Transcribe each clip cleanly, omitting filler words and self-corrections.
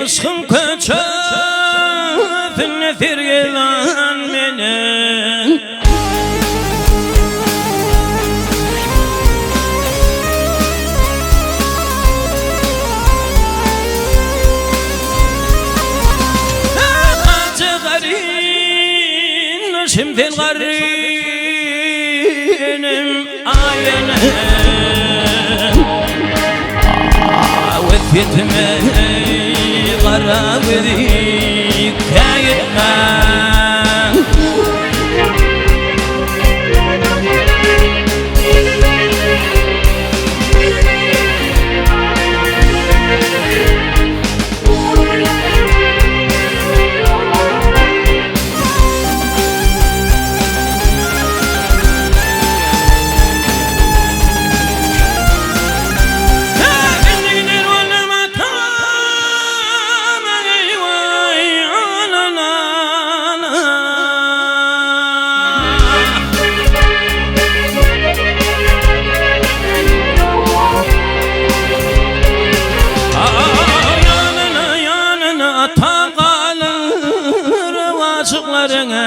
Kışkın köçöfün firgelan beni Acı garin şimdi garinim ayene Vefiyetime kara vedik kayıtmam Aşıklarına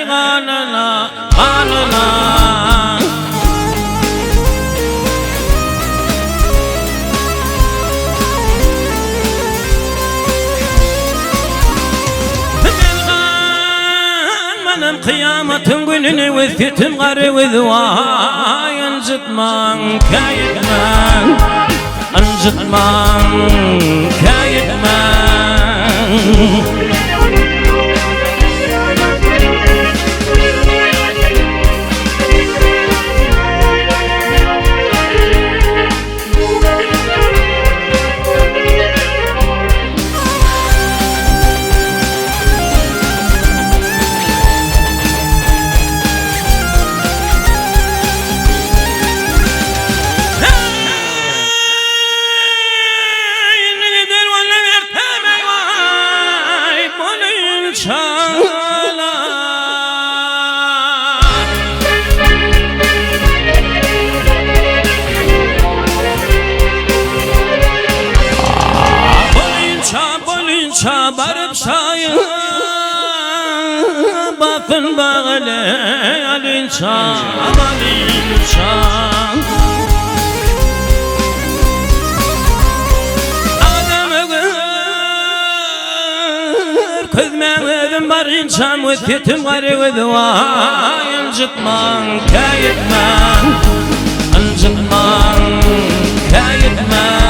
kanına kanına Benim kıyametin gününü vefyetim garı vedvay Ancıtman kayıtman Ancıtman kayıtman Barıp şayı bakın bağlı alinçan alinçan Adamı gör kızmedim barınçan Vefyetim garı vedvay Ancıtman kayıtman Ancıtman kayıtman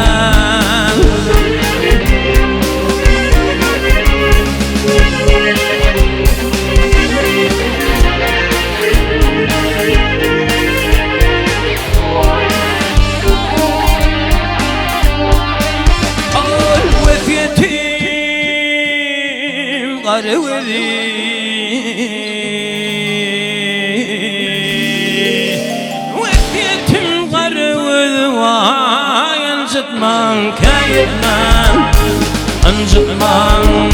Garı Vefyetim garı vedvay Ancıtman kayıtman Ancıtman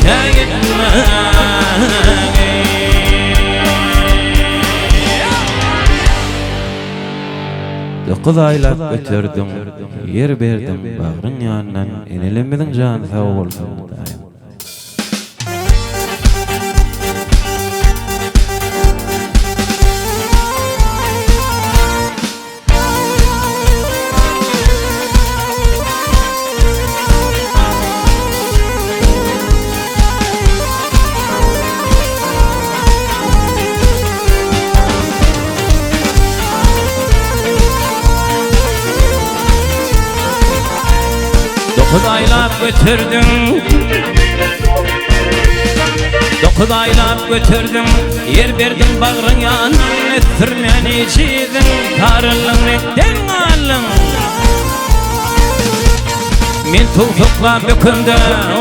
kayıtman Dokuz aylap götürdüm yer berdim bağrın yanından Enelemedin can sağ olsun Dokuz aylap götürdüm Dokuz aylap götürdüm yer berdim bağrın yanından Esirmeni çizdin tarılın etten alın Men tufukla bökümde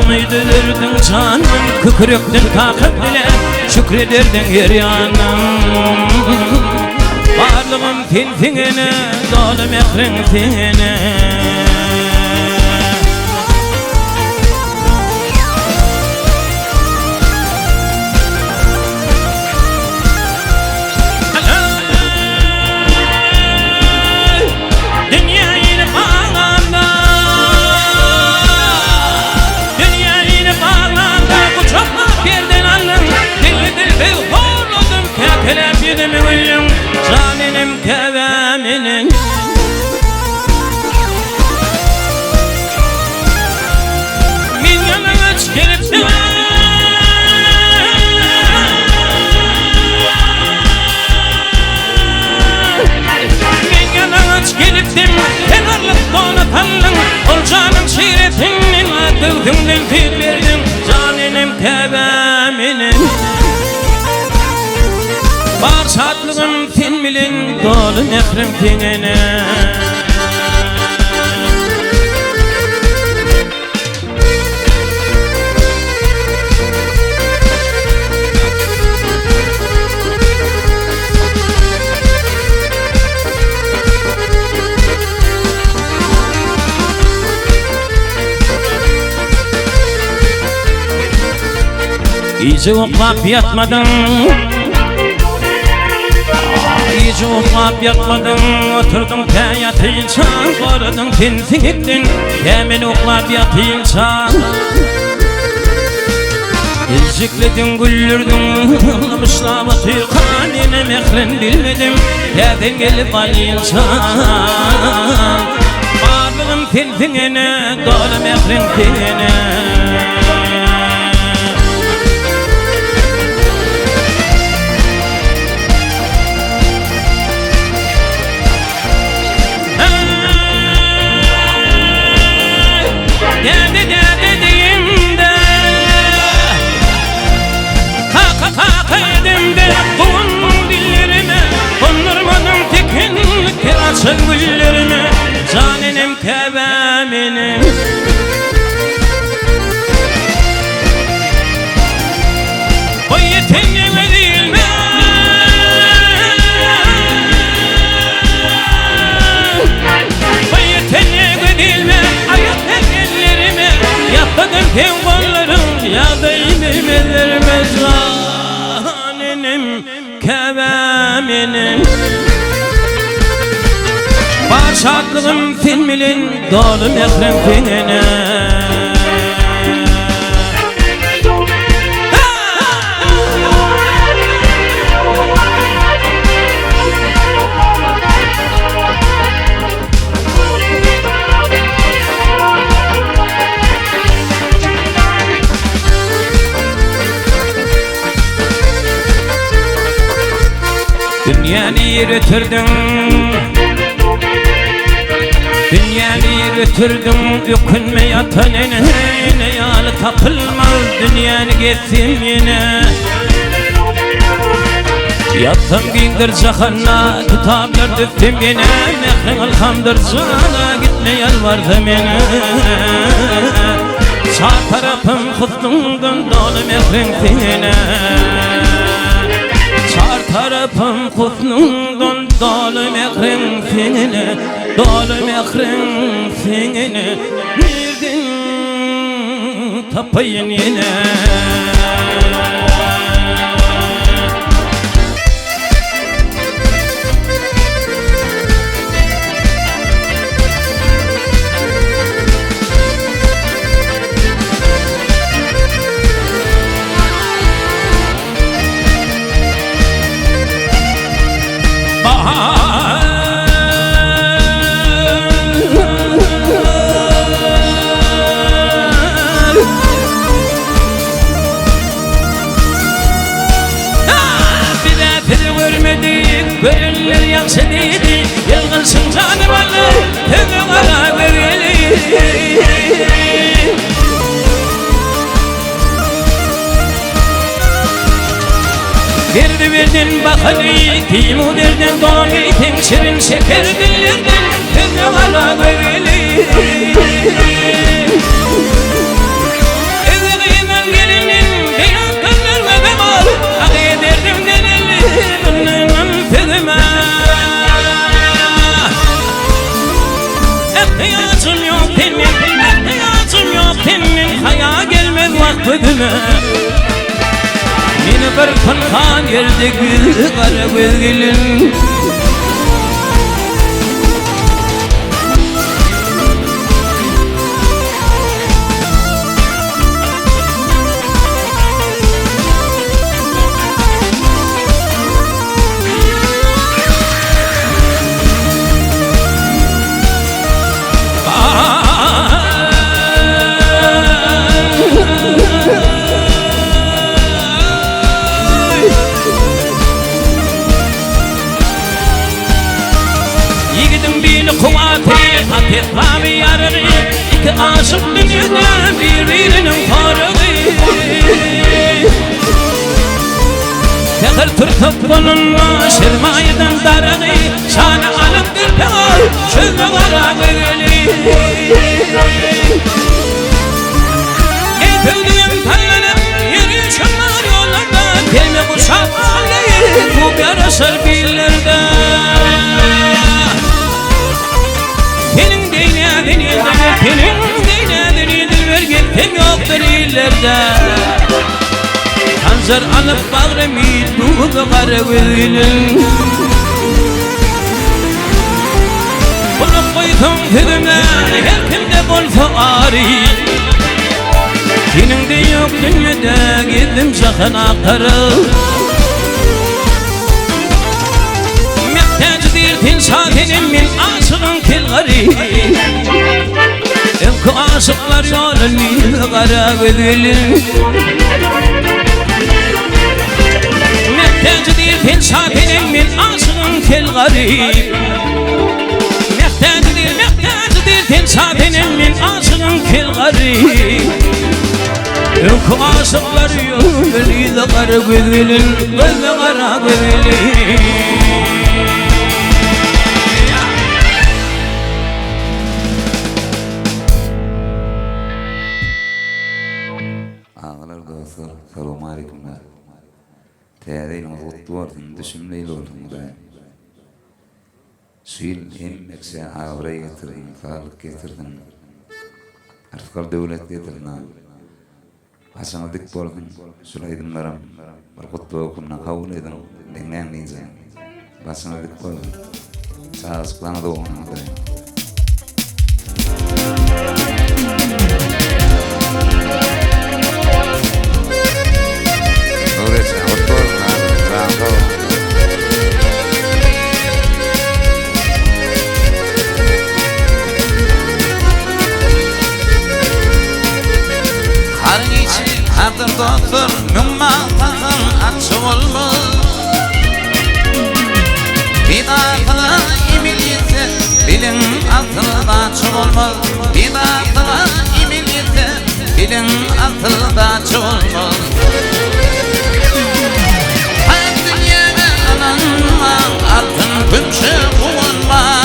umidilirdin canım Kükürüktün takip dile şükredirdin yer yanım Varlığım tinfingine dolu mekrin tine telep yedim gülüm Caninim keveminin Min yanına gelipdim Min yanına gelipdim Kenarlık donatallın Ol canım şiretinin Dövdümdün fil verdim Caninim keveminin Var şadlığım fin bilin Dolu mehrim finine İyice oklap yatmadım İyice oklap yatmadım Oturdum yatıyınca Koradın tinsin ettin Hemen oklap yatıyınca İzcikledin güllürdün Mışla batıyor kanine mehrin bilmedim Yerden gelip alayınca Varlığım tinsinine Dolu mehrin tinine Açın güllerimi Caninim keveminim O yeteneğime değil mi? O yeteneğime değil mi? Ayak ellerimi Yapmadım ki kollarım Ya da imemelerime Caninim keveminim Var şadlığım filmilin Dolu mehrim finine Dünyanı yürütürdüm Dünyanı götürdüm Ökünme yatan ne yalı tapılmaz Dünyanı gittim yine Yattım giyindir cahanna Kitaplar düftüm yine Mehrin alhamdır cana Gitme yalvardım yine Sağ tarafım kutluğundan Dolu mehrin fine Sağ tarafım kutluğundan Dolu mehrin fine Dolu mehrin finine Nereden tapayın yine Gönüller yakşı değildi Yılgınsın canım Allah Tövbe bana verili Verdin bakalım Timu derdin doğum eğitim Şirin şeker dillerden Tövbe bana verili Eğimen gelinin Beyaz kızlar ve bemal Ağıya derdim deneli Bunlarım tövbe İhtiyacım yok senin İhtiyacım yok senin Haya gelmez vaktime Yine bir kınkan yerde gül Kara gözgülün Dil kuvveti hakikat yarını İki aşık dünyada birbirinin farığı Tehir tutup bununla sermayeden darığı Şanı alıp bir peyar çözme varağı Ey tövdüğüm tallanıp yeri şunlar yollarda Gelme kuşak aleyhi bu yarasır billerde Senin deynedir ver gittim yoktur illerde Kanzar alıp bağrım yittuğu karagülün Bunu koydum tüdüme her kimde bol fuari Senin de yok dünyada gittim sakın aktarı Mehtacdir tinsadenim min asılın kil garip Evku asıklar yolunu kara gödülün Mehtacdir tinsadenim min asılın kil garip Mehtacdir tinsadenim min asılın kil garip Evku asıklar yolunu kara gödülün Kara gödülün Ağlar dostlar, selamun aleyküm. Teyzeyle mutlu oldum, düşümleyle oldum da. Suyil emmekse ağraya getirdim, sağlık getirdim. Artıklar devlet getirdim. Hasan'a dik oldum, sulaydımlarım. Bir kutlu okumdan kabul edin, dinleyen diyeceğim. Hasan'a dik oldum. Sağ sıklana da oğlum adayım. Doktor mümmatın açı olmaz Bir dağına imin yeter bilin altında açı olmaz Bir dağına imin yeter bilin altında açı olmaz Her dünyada ananma altın gümüşü bulunmaz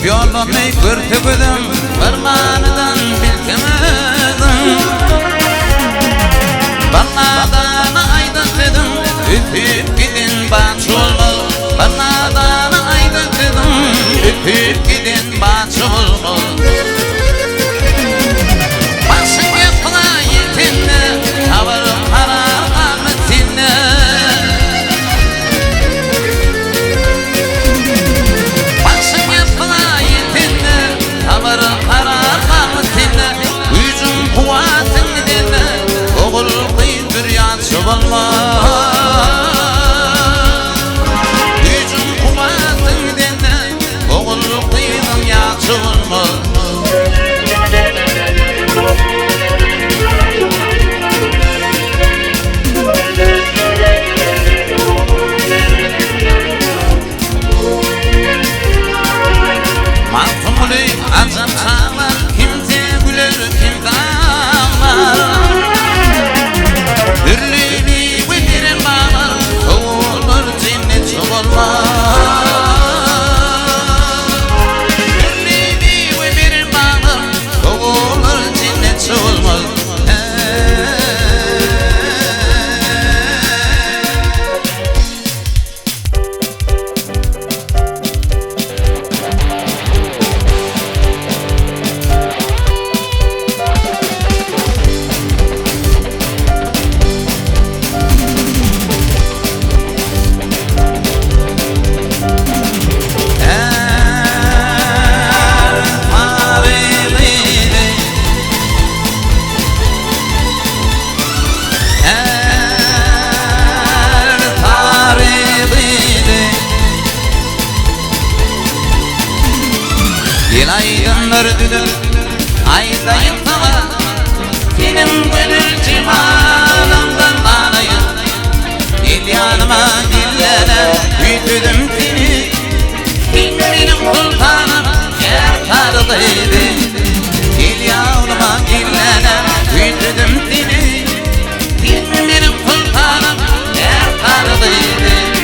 Yolunu görtügüdüm, varmanıdan bilkemedim Barnadan aydan dedim, üpüp gidin bahçı olmaz Barnadan aydan dedim, üpüp gidin bahçı olmaz Basın yapına yetinle, tavırım haramı dinle Gücüm kuvatın dene, oğullu kıyım aydanlar düdür Aydayım sana Senin gönül cimanımdan ağlayın Gel yanıma dillene Büyütüdüm seni Sen benim sultanım Yer tarzıydı Gel yanıma dillene Büyütüdüm seni Sen benim sultanım Yer tarzıydı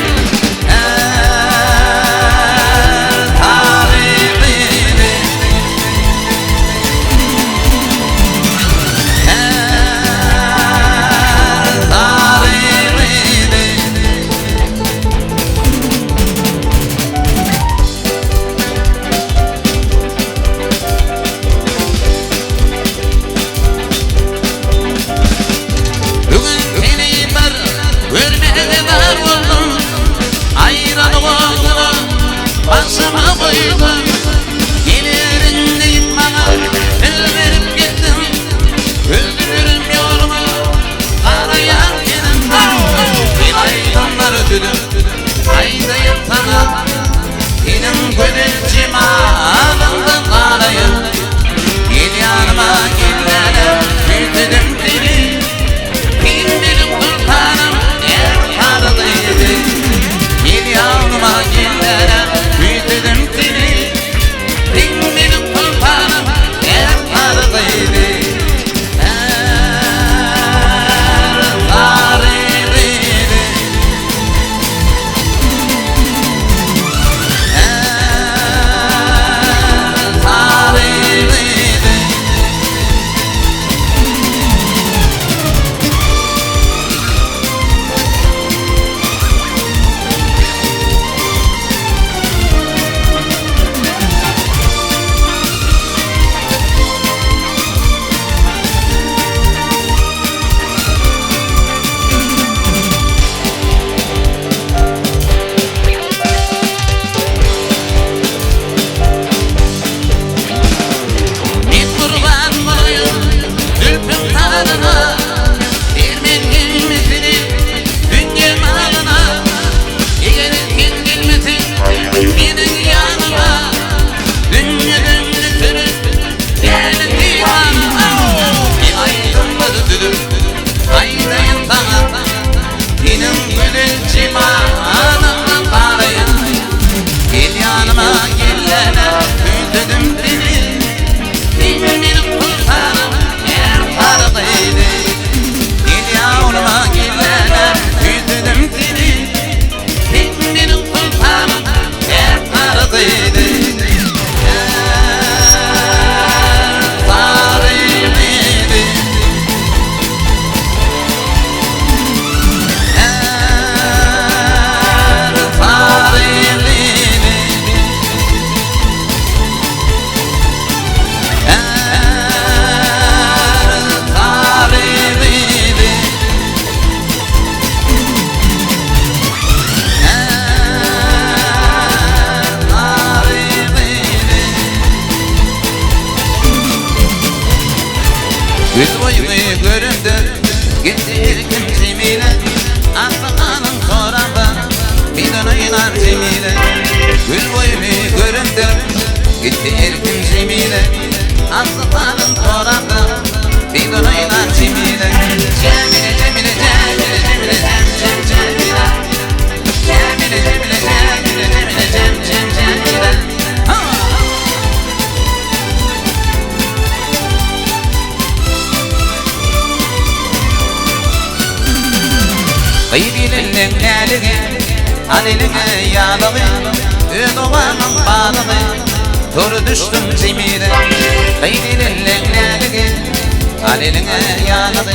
Başıma koydum Gelirin deyip bana el verip gittin Öldürürüm yoluma arayan benim Bir aydınlar ödülüm Aydayım sana Senin gönül cimalından ağlayın Gel yanıma gillene Büyütüdüm seni Sen benim sultanım Yer tarzıydı Gel yanıma gillene Büyütüdüm seni Sen benim sultanım Yer tarzıydı Gül boyunu göründür Gitti kimsimiyle Aslanın soranda Bir dönüyler cemile Gül boyunu göründür Gitti kimsimiyle Aslanın soranda Bir dönüyler cemile Cemile cemile cemile cemile cem cem cemile Cemile cemile cemile cemile cem cem cemile Kıybilinin elini, alelini yağladı Ödovanın bağladı, doğru düştüm cemile Kıybilinin elini, alelini yağladı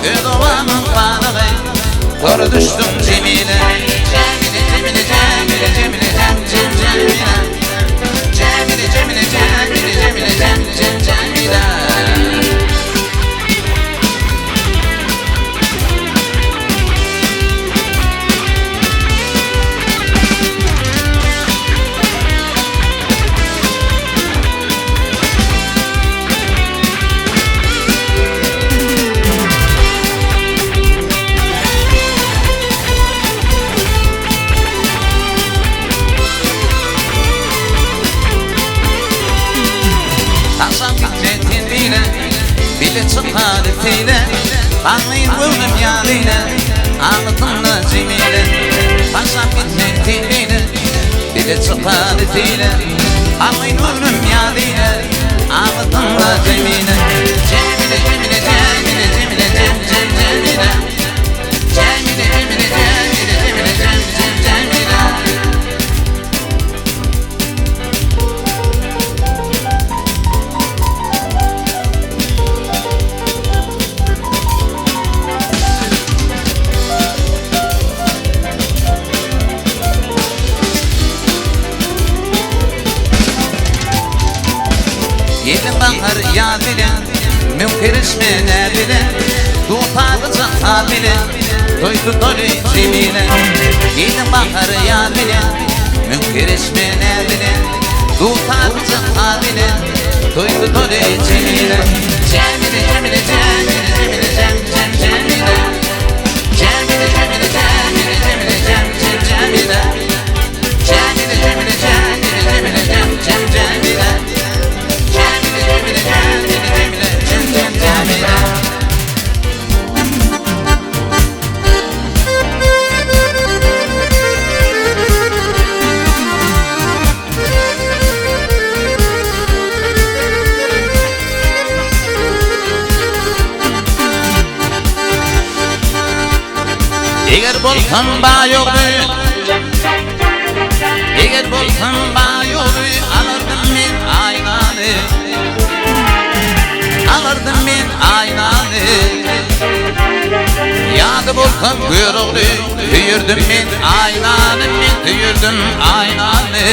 Ödovanın bağladı, doğru düştüm cemile Cemile cemile cemile cemile cem cem cemile Cemile cemile cemile cemile cem cem cemile Anlayın vurdum yarine Ağlatımla cemile Paşam bitme diliyle Dile çıkar dile Anlayın vurdum yarine Ağlatımla cemile Cemile cemile cemile cemile cem cem cemile Cemile cemile cemile cemile cem cem cemile Yedim bakar ya bile Mümkürüşme ne bile Tutarıca ha bile Doydu dolu cemile Yedim bakar ya bile Mümkürüşme ne bile Tutarıca ha bile Doydu dolu cemile Cemile cemile cemile cemile cem cem cemile Cemile cemile cemile cemile cem cem cemile Cemile cemile cemile cemile cem cem cemile Eğer bolsam bayolu Eğer bolsam bayolu alırdım men aynanı Alırdım men aynanı Yadı bolsam kuyruğlu Tüyürdüm men aynanı Men tüyürdüm aynanı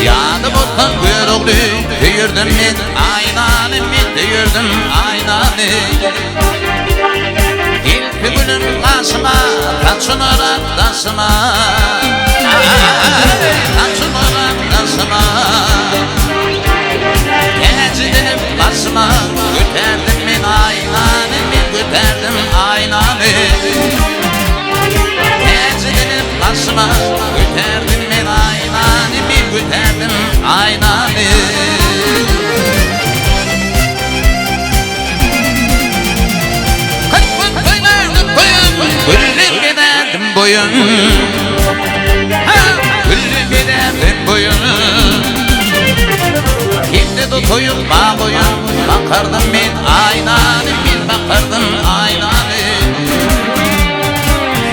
Yadı bolsam kuyruğlu Tüyürdüm men aynanı Men tüyürdüm aynanı Gülüm karşıma, kaçınarak taşıma Kaçınarak taşıma Gecidim başıma, göterdim ben aynanı Ben göterdim aynanı Gecidim başıma, göterdim ben aynanı Ben göterdim aynanı Güllüm giderdim boyun Güllüm giderdim boyun Kimde tutuyup bağ boyun Bakardım ben aynanı Ben bakardım aynanı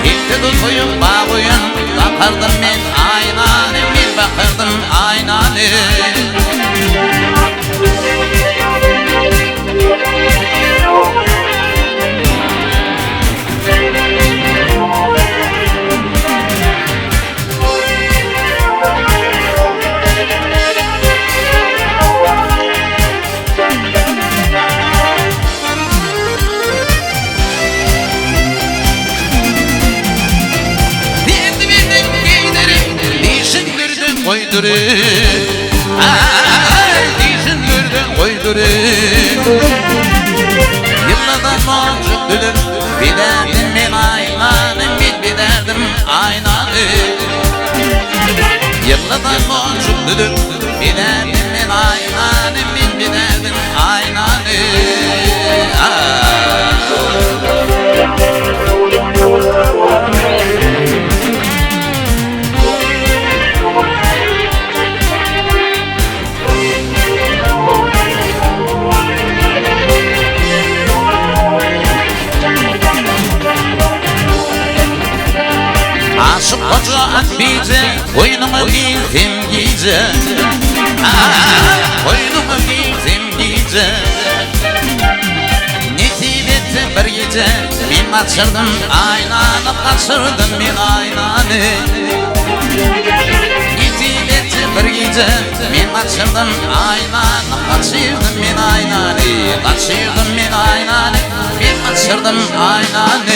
Kimde tutuyup bağ boyun Bakardım ben aynanı Ben bakardım aynanı Düşündürdün koydurun Yıllardan boncuk dülür Bir derdim ben aynanı Bir derdim aynanı Yıllardan boncuk dülür Bir derdim ben aynanı Bir derdim aynanı Aşık koca akbice Koynumu giydim giyice Koynumu giydim giyice Netibetti bir gece Ben kaçırdım aynanı Kaçırdım ben aynanı Netibetti bir gece Ben kaçırdım aynanı Kaçırdım ben aynanı Kaçırdım ben aynanı Ben kaçırdım aynanı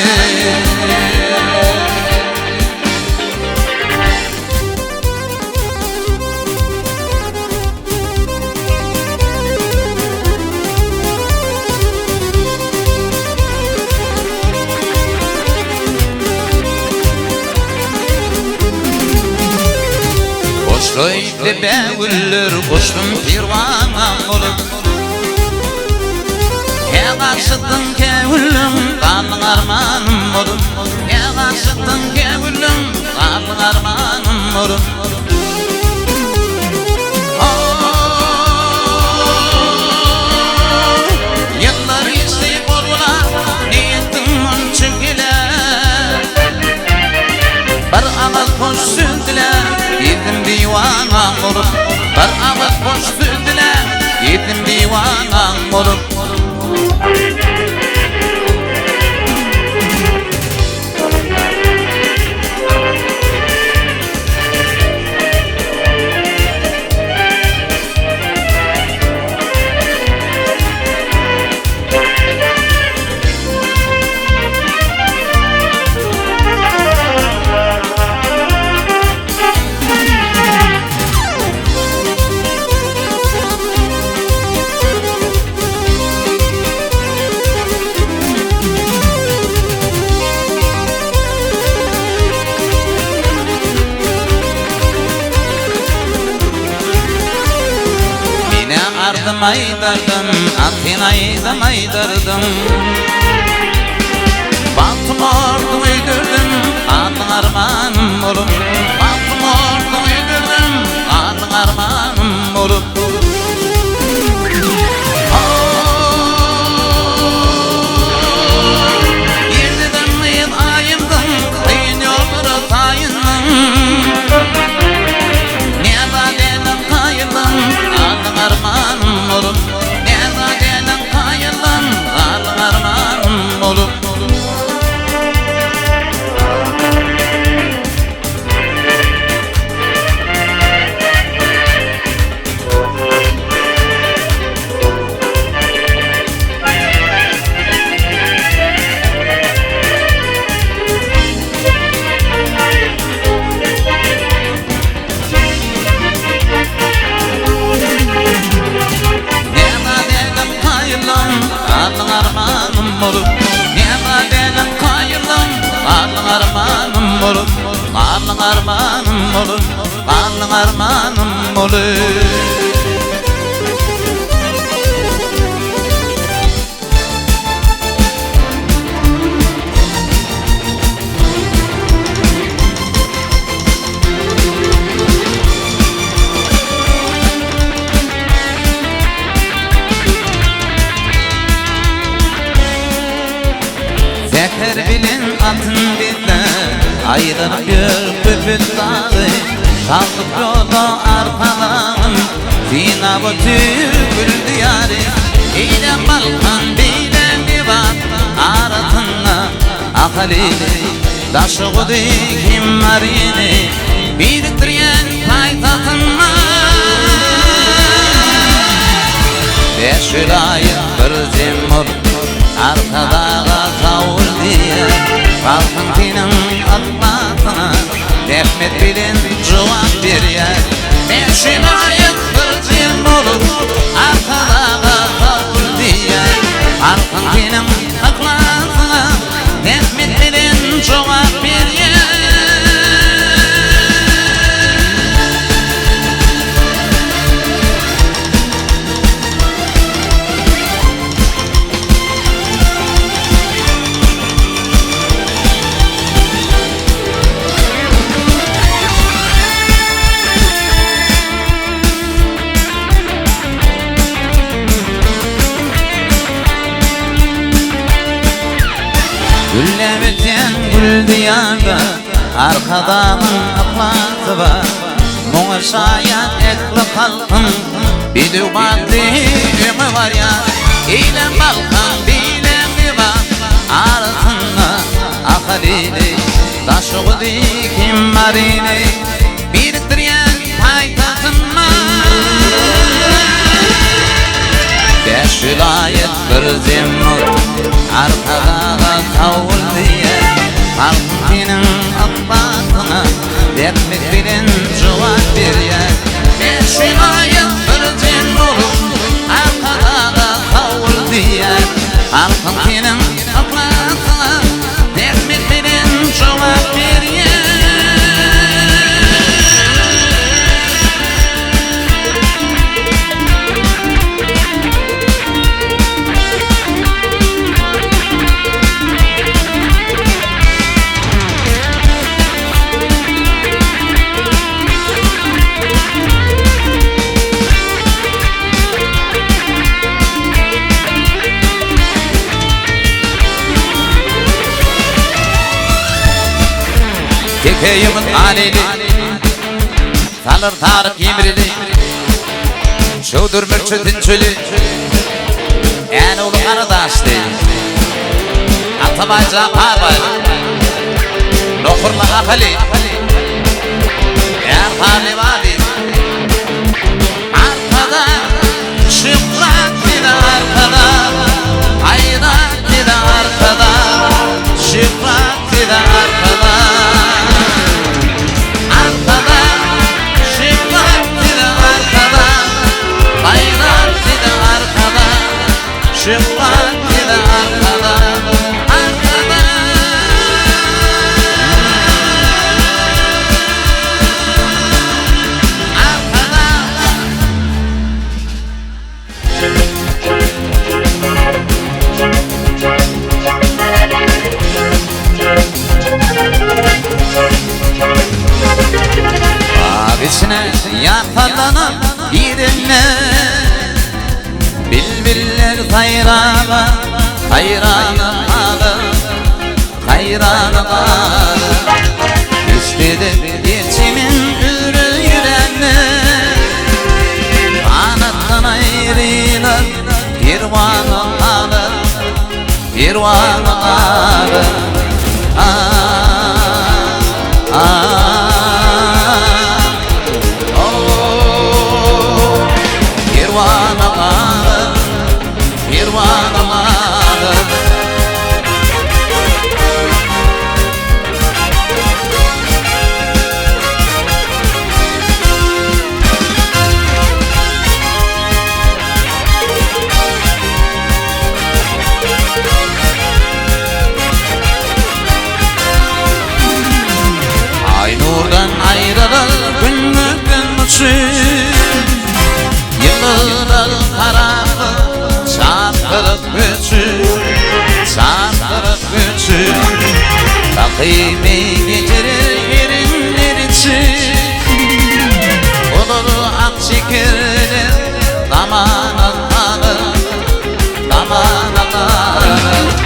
Söyle bevüller koştum pirvana olup Ne kaşıttın kevülüm Kalın armanım oğlum Ne kaşıttın kevülüm Kalın armanım oğlum Yıllar geçti korkula Niyetim onçuk ile Bir ağız boş sürdüle Yetim divanam olup Bir ağız boş sürdüle Yetim divanam olup Ardım aydırdım, atın aydım aydırdım Baktım ordu uydurdum, adın armanım olup Baktım ordu uydurdum, adın armanım olup Yerdedim yıl ayımdım, kıyın yolları tayındım Ne badenim kayıldım, adın armanım olup Ne badenim kayıldım, adın armanım olup Alın armanım olup Niyama benim kayılım Alın armanım olup Alın armanım olup Alın armanım olup Zeker bilin atın bile Aydınıp bir püpül dağı Kalkıp yolu arpalan Zina bu tübül diyarı İlem balkan bilen divat Aratınla akalini Daşı kudikim marini Biriktiren paytatınla Beş vilayet bir zemmur Arkadağa tavul diye Kalkın tinin atlatına Rahmet bilin cevap bir yer Beşin ayet bir cin olur Arkadağa tavul diye Kalkın tinin atlatına Rahmet bilin cevap bir yer Gülle biten gül diyarda Arkadağın aplası var Muğur şayan ekli kalkın Bir dübatlı ümü var ya İlem balkan bilen var Arasında akalini Taşı kudikim marini Biriktiren paytasınma Beş vilayet bir zemmur Arkadağa tavul diye Kalkının atlatına Rahmet bilin cevap bir yer Beş vilayet bir zemmur Arkadağa tavul diye Kalkının atlatına Rahmet bilin cevap bir yer Şekeyimin aleli Tanır Tarık Yemrili Şudur Mürçüt'ün çölü En oğlu kardeşti Atabay Cabarbay Nokurlu Afali Erhali Vadi Arkada Şıprak dili arkada Hayrat dili arkada Şıprak dili arkada Arkada Şıprak dili arkada Hayrat dili arkada Şıprak dili arkada Arkada Abisine yakalanan birine Bilbiller hayranı Hayranı alır Hayranı alır İstedim içimin ürü yüreğine Anıttan ayrılır Pirvanı alır Pirvanı alır Aynurdan ayrılır günlük Yıllar karanlık çarptırıp güçü Çarptırıp güçü Takimi geçirir yerinler için Olur ak şekerler Damana alır Damana alır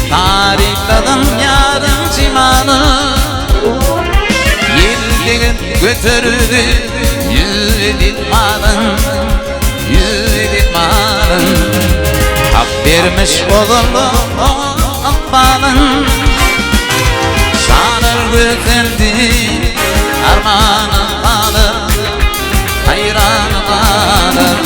Tarifladım yarın cimanı Yılgın götürdü yüzü malın Yüzü malın Hak vermiş olurlu akbalın Sanır güzeldi armağanı alır Hayranı alır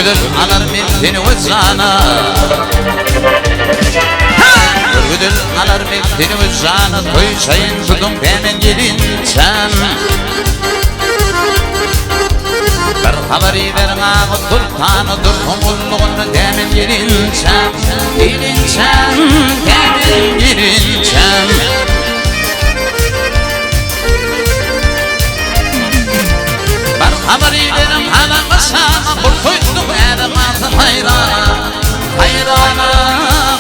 Hürgüdür alır miltini vızzana Hürgüdür alır miltini vızzana Toy çayın tudum hemen gelinçem Bir haberi verin ağı sultanıdır Kumulluğunu hemen gelinçem Gelinçem, hemen gelinçem Haberi verim halama sana Kurtuydum erimazı hayrana Hayrana,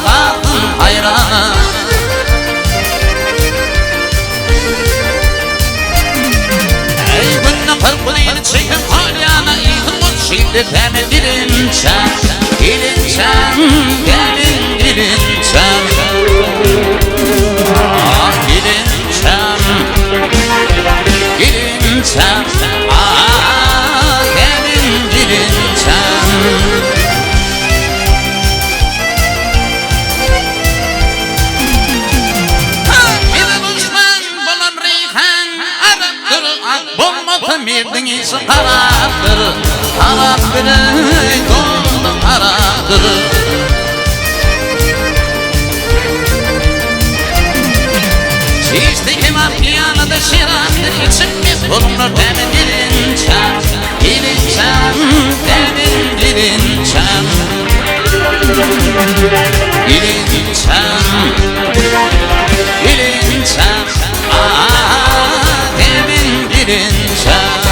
kaldım hayrana Ey günlü kırkılıyını çekim halyana İydim o şimdi hemen dilinçem Dilinçem, gelin dilinçem Ah dilinçem Dilinçem Mirdin iyisi karaktır Karaktır, doldum karaktır Çiğizde keman piyanada şiraktır İçimde bulunur demin dilinçem Dilinçem, demin dilinçem Dilinçem Dilinçem demin dilinçem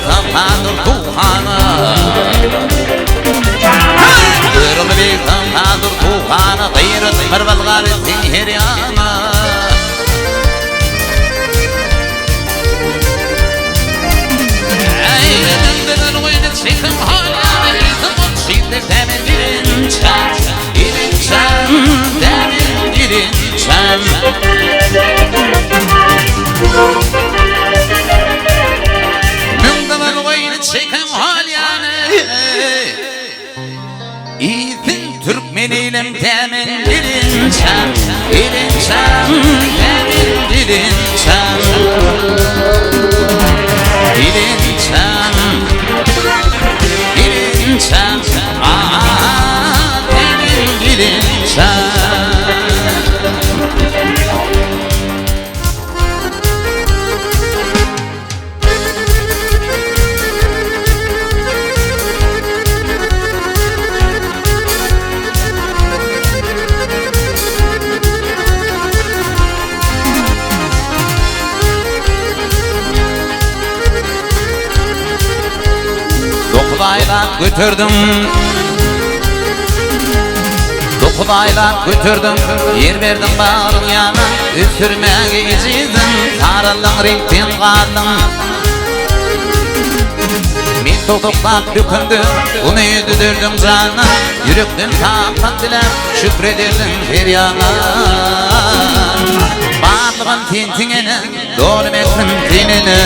Kapanır tuhana Kırıl bir kapanır tuhana Gıyret mırvalgar ettin her yana Eyledim oyunu çekim halyana İydim o şimdi demin dilinçem Dilinçem, demin dilinçem Çekim halyana İyidin Türkmeniylem temin dilinçem Dilinçem, temin dilinçem Dilinçem Dilinçem temin dilinçem Aylar götürdüm Dokuz aylar götürdüm Yer verdim bağrım yana Üstürmeye geçirdim Sarıldım renkten kaldım Men totoklap dökündüm Bunu düdürdüm cana Yürekten taptan dilem Şükrederdim feryana Bağırlığın tentingini Dolum ettim tenini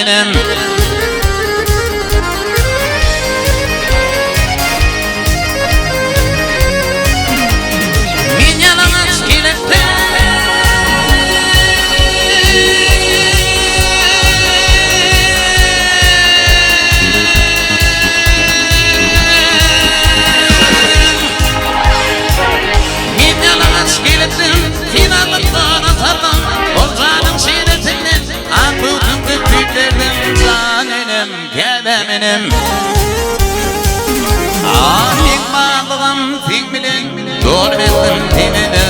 Benim Min yalanız kilitli Min yalanız kilitli Finalıktan atardım Olcanın şiiretinden Akbudum kütüklerden Canenim, kedeminim Amin bağlığım Fin bilin Doğru ettim tenini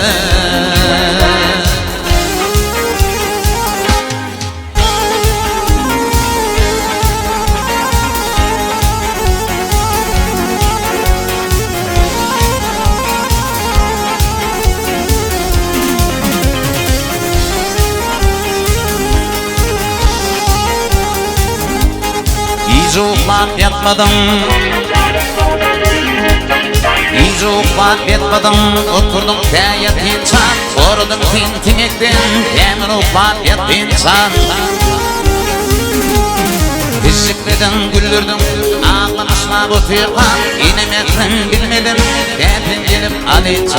Hiç uğuklap yatmadım Hiç uğuklap yatmadım Oturdum kaya insan Korudum tintinekten Hemen uğuklap yat insan Fizikledim güldürdüm Ağlamışla bu tırpan İnemekten bilmedim Kendim gelip alacağım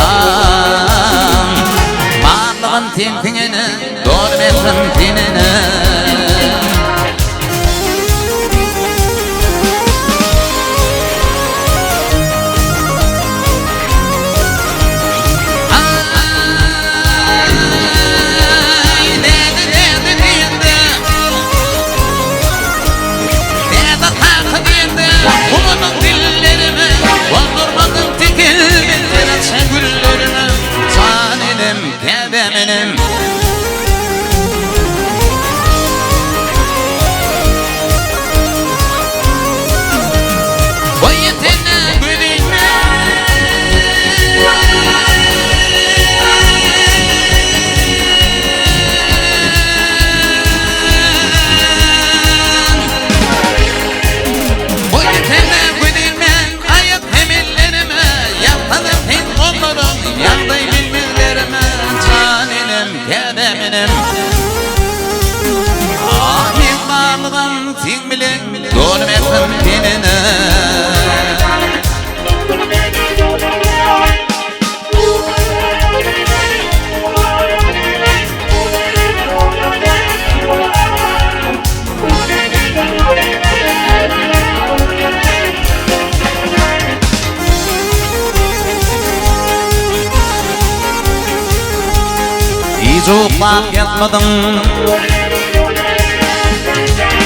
Varlığın tintinini Doğrumetrim tinini Hiç uğuklap yatmadım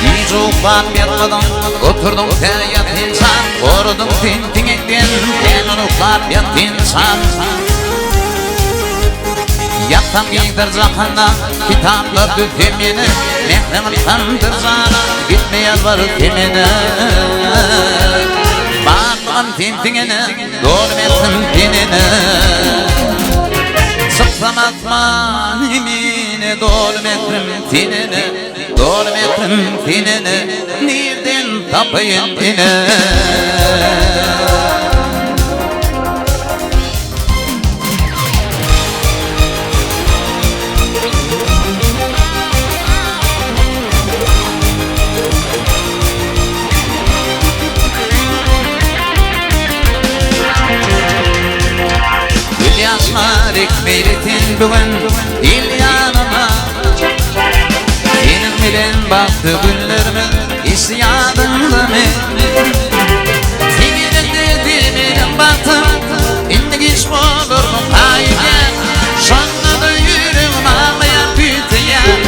Hiç uğuklap yatmadım Oturdum feryat insan Korudum tintinekten Hemen uğuklap yat insan Yatsam giydir zakana Kitaplar dütemini Mehremin kandır zana Gitme yalvarır temine Bağırmağın tintinini Doğrumetsin dinini Sıksam atman imine dolmetrim tinine Dolmetrim tinine Nereden tapayım tine Yaşlar ekmeritin bugün il yanıma Benim bilen baktı günlerimin isyadında mı Senin dediğimin baktım İndi geç olur mu kaygen Şanlı da yüreğim ağlayan büyütüyen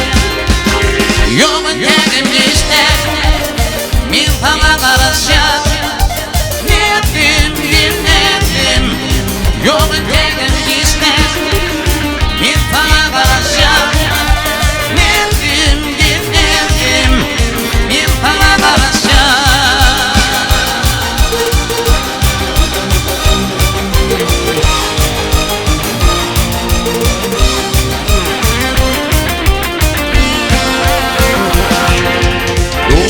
Yolun kendim işte Min sana karışan Nedim dinledim Yolun kendim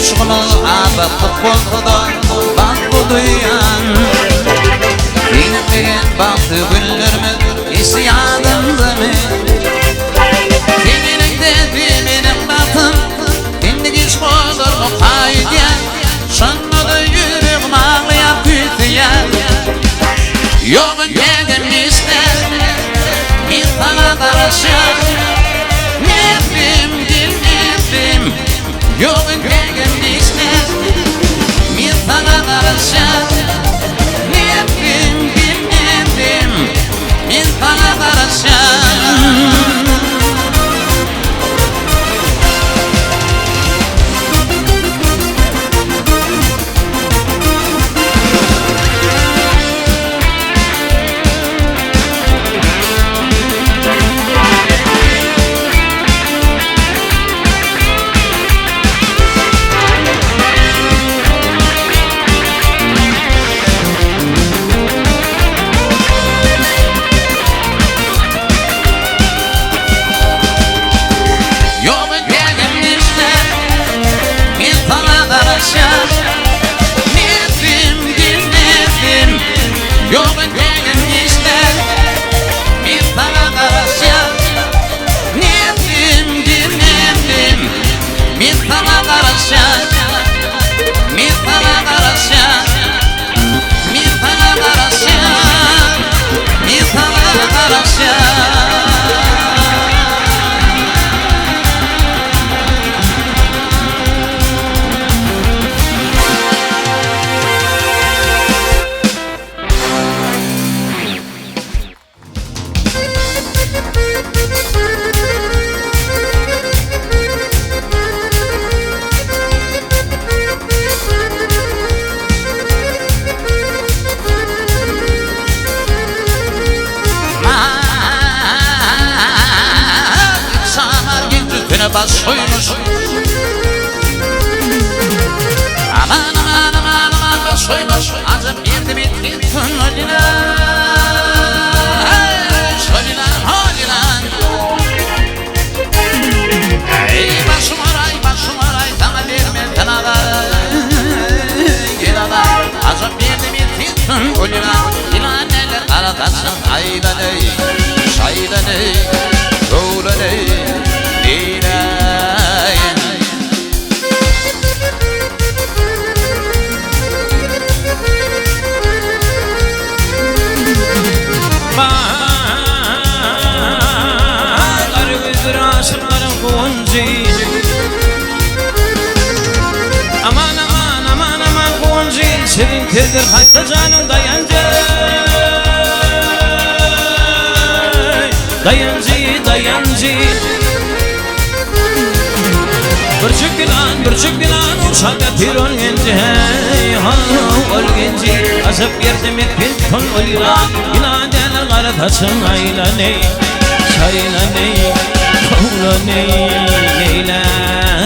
Şunu abatıp oldu bak bu duyan Benim bilen baktı günlerimi isyanımdı mı Senin dediğinin batın Şimdi geç olur mu kaygen Şunu da yüreğim ağlayan tütüyen Yolun geldim ister Bir sana karışır Nedim dinledim Yolun geldim ister Bir sana karışır Nedim dinledim Bir sana karışır üstüne baş koymuş. Aman aman aman aman baş koymuş. Acım bir de bitkin tünlüne. Şolilan holilan. Ey başım aray sana verme tenalar. Gel alar. Acım bir de bitkin tünlüne. İlan eller aradasın aydan ey. Şaydan ey. Doğulan ey. Aman aman aman aman gonci sevintirdir hatta canım dayancı dayancı dayancı Burçuk dilan uşakta piron genci hey ha ol genci azap yerdim etkin ton oliran ilan deler karatasın aylan ey şaylan ey kavlan ey eylan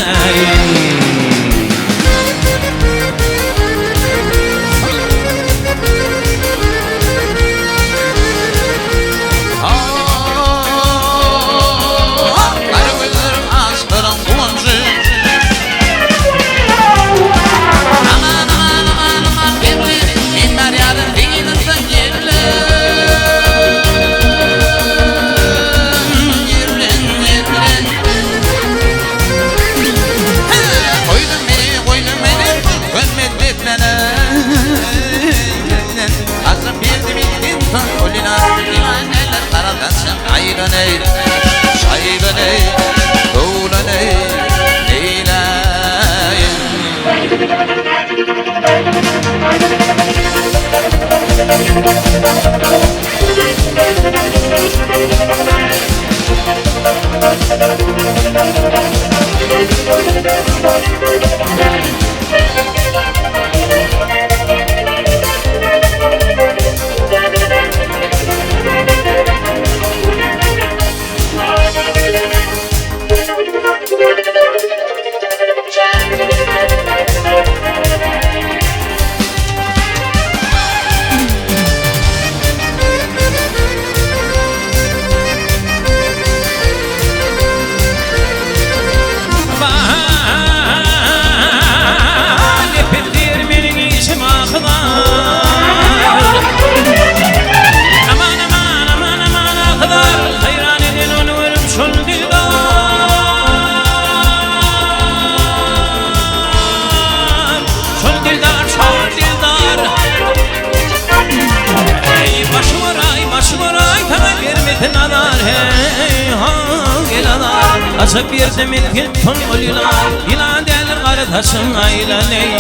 Azap yerdim etkin ton olilan ilan delir karatasın aylan ey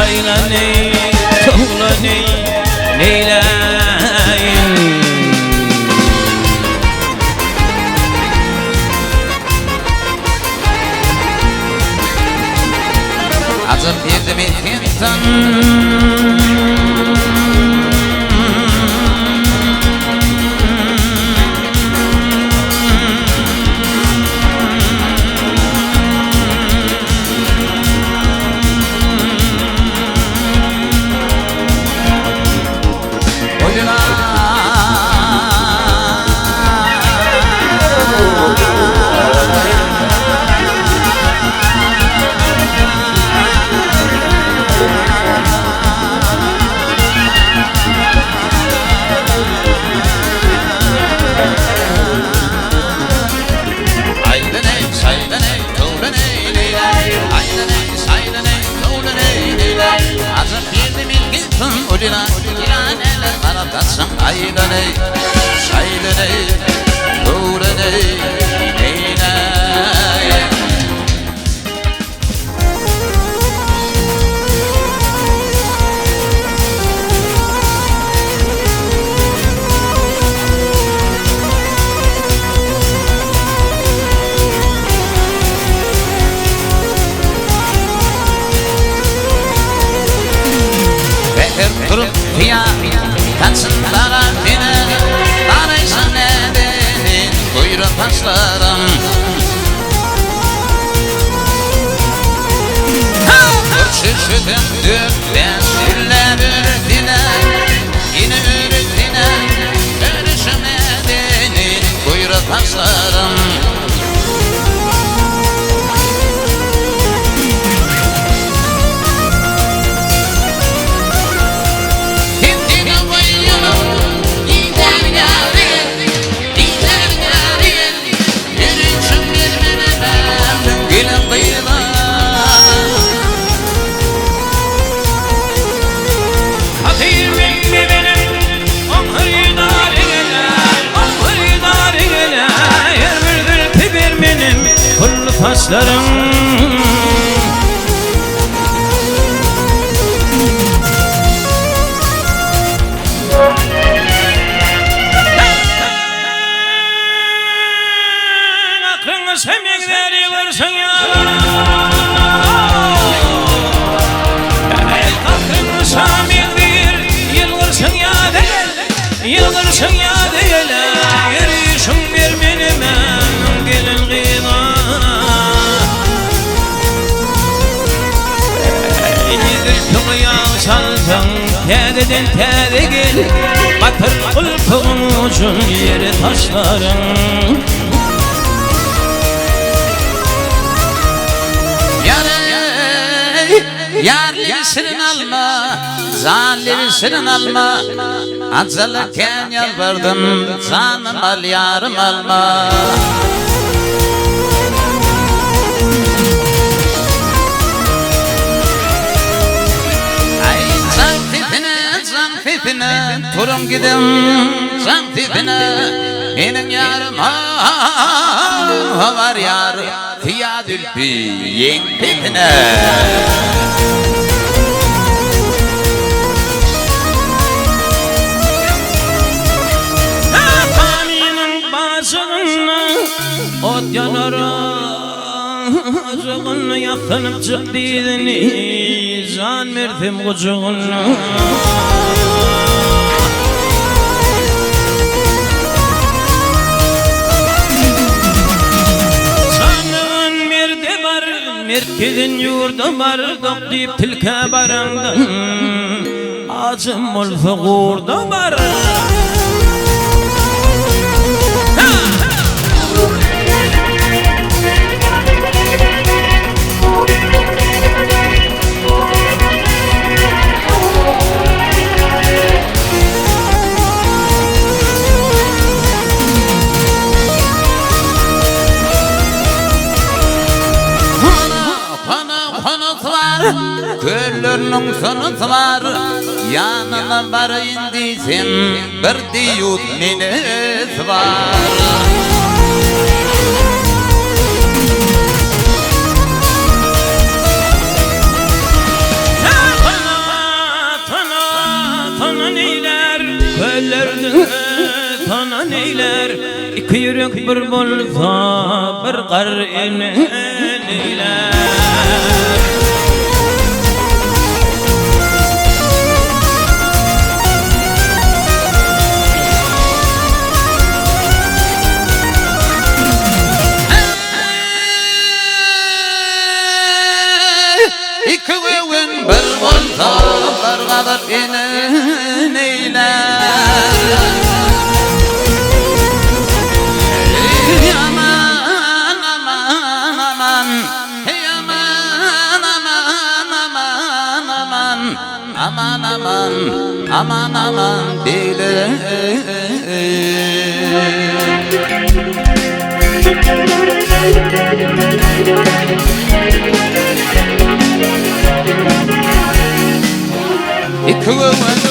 şaylan ey kavlan ey leylayın Azap yerdim etkin ton İlan eller karatasın aylan ey şaylan ey doğulan ey eylayın Durup ya kaçınlara beni araysan nedeni buyurun taşlarım süsüdüm ben sürler ürdine yine ürdine görüşmedenin kuyruğu taşlarım Taşlarım aklını semekleri varsın ya aklını semekler yılgırsın ya değil yılgırsın ya değil yürüyüşün bir benime gelin gıyma Çalsın tədədən tədə gel Batır qılpığın ucun yeri taşların Yarlısın alma, zallisın alma Acılıken yalvardım, canım al yarım alma Turum gidim can tipine inin yarım var yar fiyadül piyin tipine Kaminin başına ot yanar Acığını yakınıp çıktıydın Can verdim kucuğuna Merkezin yurdu var Doklayıp tilke barından Acım ol fıqurda var Göllerinin sonu var Yanına barayın diysen Bir diyut minez var Tana neyler Göllerden tana neyler İki yürek bir bolsa Bir kar neyler İki gün bir bolsa bir kadar neyler Aman aman aman Hey aman aman aman aman Aman aman aman aman beyler İki gün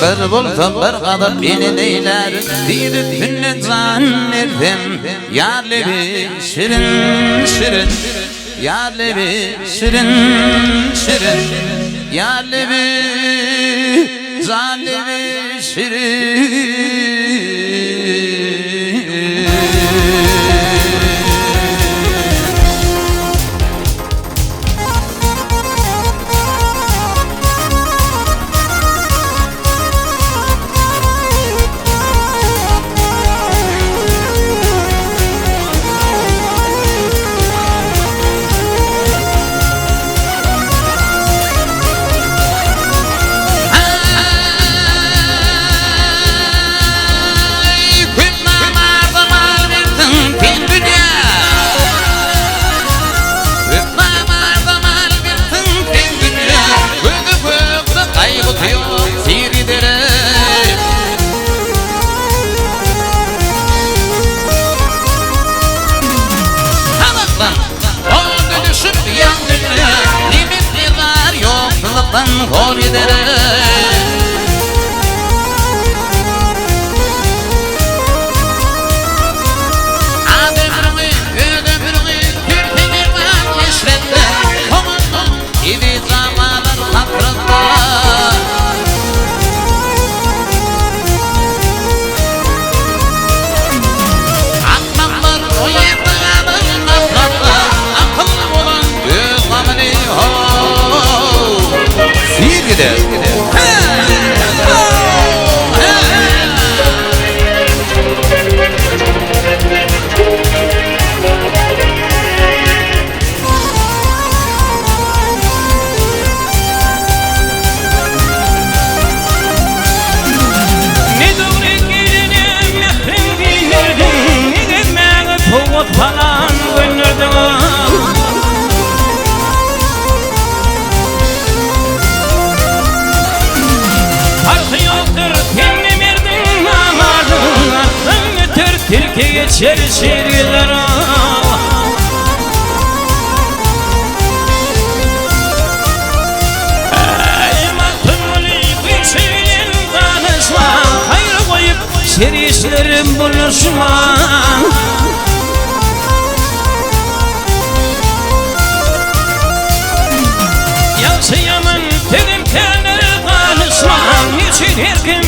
bir bolsa bir kadar beni neyler Bir tünne zannettim Yerli şirin şirin Yerli şirin şirin Yerli zannettim şirin Allah'tan kol giderim. Ademrimi, ödemrimi, Türk'ün var işrette. Komandım, gibi zamanın hatırında. Akmanlar o yedağının atlarında. Akıllı olan göz amını ho. Sihir gider. Falan gönlürdüm. Farkı yoktur kendi verdin namazın. Aklın götür tilki geçer şiirler. Hayır koyup şerişlerim buluşma. Yaman dedim kendine konuşma. Niçin her gün